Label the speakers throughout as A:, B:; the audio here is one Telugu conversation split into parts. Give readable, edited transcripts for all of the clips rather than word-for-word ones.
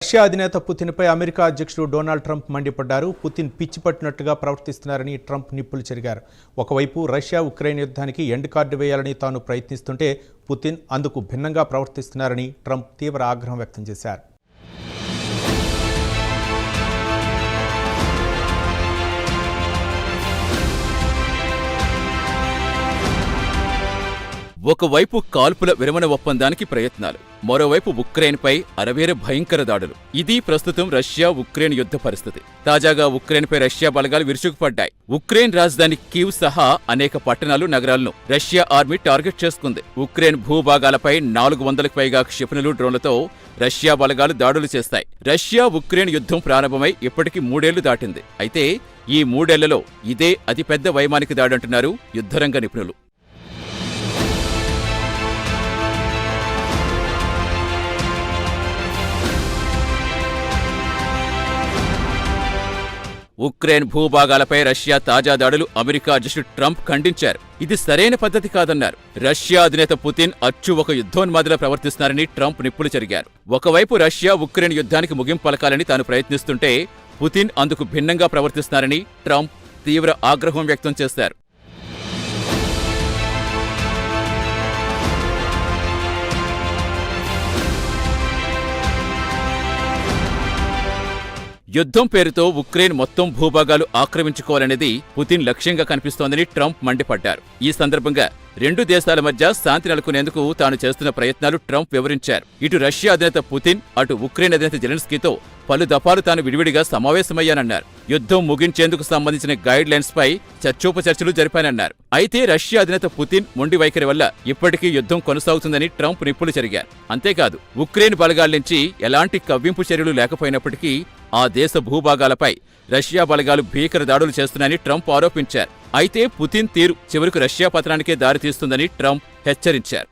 A: రష్యా అధినేత పుతిన్పై అమెరికా అధ్యక్షుడు డొనాల్డ్ ట్రంప్ మండిపడ్డారు. పుతిన్ పిచ్చి పట్టినట్టుగా ప్రవర్తిస్తున్నారని ట్రంప్ నిప్పులు చెరిగారు. ఒకవైపు రష్యా ఉక్రెయిన్ యుద్ధానికి ఎండ్ కార్డు వేయాలని తాను ప్రయత్నిస్తుంటే పుతిన్ అందుకు భిన్నంగా ప్రవర్తిస్తున్నారని ట్రంప్ తీవ్ర ఆగ్రహం వ్యక్తం చేశారు.
B: ఒకవైపు కాల్పుల విరమణ ఒప్పందానికి ప్రయత్నాలు, మరోవైపు ఉక్రెయిన్పై అరవేర భయంకర దాడులు. ఇది ప్రస్తుతం రష్యా ఉక్రెయిన్ యుద్ధ పరిస్థితి. తాజాగా ఉక్రెయిన్పై రష్యా బలగాలు విరుచుకుపడ్డాయి. ఉక్రెయిన్ రాజధాని కీవ్ సహా అనేక పట్టణాలు, నగరాలను రష్యా ఆర్మీ టార్గెట్ చేసుకుంది. ఉక్రెయిన్ భూభాగాలపై 400కు పైగా క్షిపణులు, డ్రోన్లతో రష్యా బలగాలు దాడులు చేస్తాయి. రష్యా ఉక్రెయిన్ యుద్ధం ప్రారంభమై ఇప్పటికి 3 ఏళ్లు దాటింది. అయితే ఈ 3 ఏళ్లలో ఇదే అతిపెద్ద వైమానిక దాడంటున్నారు యుద్ధరంగ నిపుణులు. ఉక్రెయిన్ భూభాగాలపై రష్యా తాజా దాడులు అమెరికా అధ్యక్షుడు ట్రంప్ ఖండించారు. ఇది సరైన పద్ధతి కాదన్నారు. రష్యా అధినేత పుతిన్ అచ్చు ఒక యుద్ధోన్మాదిలా ప్రవర్తిస్తున్నారని ట్రంప్ నిప్పులు చెరిగారు. ఒకవైపు రష్యా ఉక్రెయిన్ యుద్ధానికి ముగింపు పలకాలని తాను ప్రయత్నిస్తుంటే పుతిన్ అందుకు భిన్నంగా ప్రవర్తిస్తున్నారని ట్రంప్ తీవ్ర ఆగ్రహం వ్యక్తం చేశారు. యుద్ధం పేరుతో ఉక్రెయిన్ మొత్తం భూభాగాలు ఆక్రమించుకోవాలనేది పుతిన్ లక్ష్యంగా కనిపిస్తోందని ట్రంప్ మండిపడ్డారు. ఈ సందర్భంగా 2 దేశాల మధ్య శాంతి నెలకొనేందుకు తాను చేస్తున్న ప్రయత్నాలు ట్రంప్ వివరించారు. ఇటు రష్యా అధినేత పుతిన్, అటు ఉక్రెయిన్ అధినేత జెలెన్స్కీతో పలు దఫాలు తాను విడివిడిగా సమావేశమయ్యానన్నారు. యుద్ధం ముగించేందుకు సంబంధించిన గైడ్ లైన్స్ పై చర్చోపచర్చలు జరిపానన్నారు. అయితే రష్యా అధినేత పుతిన్ మొండి వైఖరి వల్ల ఇప్పటికీ యుద్ధం కొనసాగుతుందని ట్రంప్ నిప్పులు చెరిగారు. అంతేకాదు, ఉక్రెయిన్ బలగాల నుంచి ఎలాంటి కవ్వింపు చర్యలు లేకపోయినప్పటికీ ఆ దేశ భూభాగాలపై రష్యా బలగాలు భీకర దాడులు చేస్తున్నాయని ట్రంప్ ఆరోపించారు. అయితే పుతిన్ తీరు చివరకు రష్యా పతనానికే దారితీస్తుందని ట్రంప్ హెచ్చరించారు.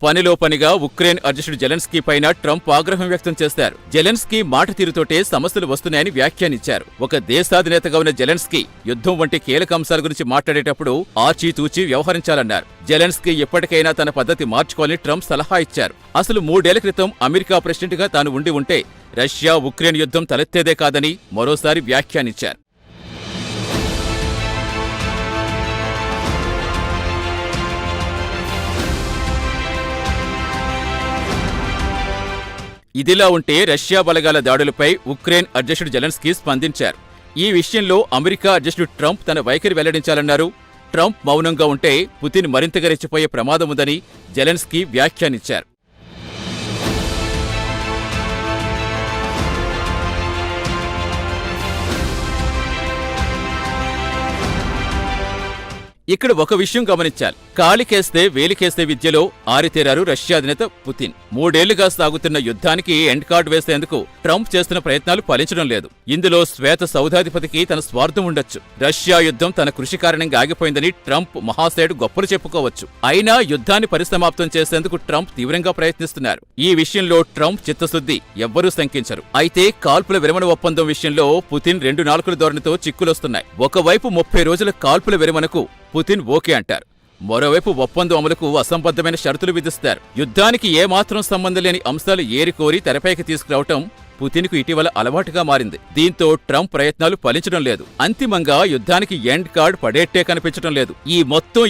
B: పనిలో పనిగా ఉక్రెయిన్ అధ్యక్షుడు జెలెన్స్కీ పైన ట్రంప్ ఆగ్రహం వ్యక్తం చేశారు. జెలెన్స్కీ మాట తీరుతోటే సమస్యలు వస్తున్నాయని వ్యాఖ్యానించారు. ఒక దేశాధినేతగా ఉన్న జెలెన్స్కీ యుద్ధం వంటి కీలక అంశాల గురించి మాట్లాడేటప్పుడు ఆచితూచి వ్యవహరించాలన్నారు. జెలెన్స్కీ ఎప్పటికైనా తన పద్ధతి మార్చుకోవాలని ట్రంప్ సలహా ఇచ్చారు. అసలు 3 ఏళ్ల క్రితం అమెరికా ప్రెసిడెంట్గా తాను ఉంటే రష్యా ఉక్రెయిన్ యుద్ధం తలెత్తేదే కాదని మరోసారి వ్యాఖ్యానించారు. ఇదిలా ఉంటే రష్యా బలగాల దాడులపై ఉక్రెయిన్ అధ్యక్షుడు జెలెన్స్కీ స్పందించారు. ఈ విషయంలో అమెరికా అధ్యక్షుడు ట్రంప్ తన వైఖరి వెల్లడించాలన్నారు. ట్రంప్ మౌనంగా ఉంటే పుతిన్ మరింతగా రెచ్చిపోయే ప్రమాదం ఉందని జెలెన్స్కీ వ్యాఖ్యానించారు. ఇక్కడ ఒక విషయం గమనించాలి. కాలికేస్తే వేలికేస్తే విద్యలో ఆరితేరారు రష్యా అధినేత పుతిన్. 3 ఏళ్లుగా సాగుతున్న యుద్ధానికి ఎండ్ కార్డు వేసేందుకు ట్రంప్ చేస్తున్న ప్రయత్నాలు ఫలించడం లేదు. ఇందులో శ్వేత సౌధాధిపతికి తన స్వార్థం ఉండొచ్చు. రష్యా యుద్ధం తన కృషి కారణంగా ఆగిపోయిందని ట్రంప్ మహాశయుడు గొప్పలు చెప్పుకోవచ్చు. అయినా యుద్ధాన్ని పరిసమాప్తం చేసేందుకు ట్రంప్ తీవ్రంగా ప్రయత్నిస్తున్నారు. ఈ విషయంలో ట్రంప్ చిత్తశుద్ధి ఎవ్వరూ శంకించరు. అయితే కాల్పుల విరమణ ఒప్పందం విషయంలో పుతిన్ 2 నాలుకల ధోరణితో చిక్కులొస్తున్నాయి. ఒకవైపు 30 రోజుల కాల్పుల విరమణకు పుతిన్ ఓకే అంటారు. మరోవైపు ఒప్పందం అమలుకు అసంబద్ధమైన షరతులు విధిస్తారు. యుద్ధానికి ఏమాత్రం సంబంధం లేని అంశాలు ఏరికోరి తెరపైకి తీసుకురావటం పుతిన్కు ఇటీవల అలవాటుగా మారింది. దీంతో ట్రంప్ ప్రయత్నాలు ఫలించడం లేదు. అంతిమంగా యుద్ధానికి ఎండ్ కార్డ్ పడేట్టే కనిపించడం లేదు. ఈ మొత్తం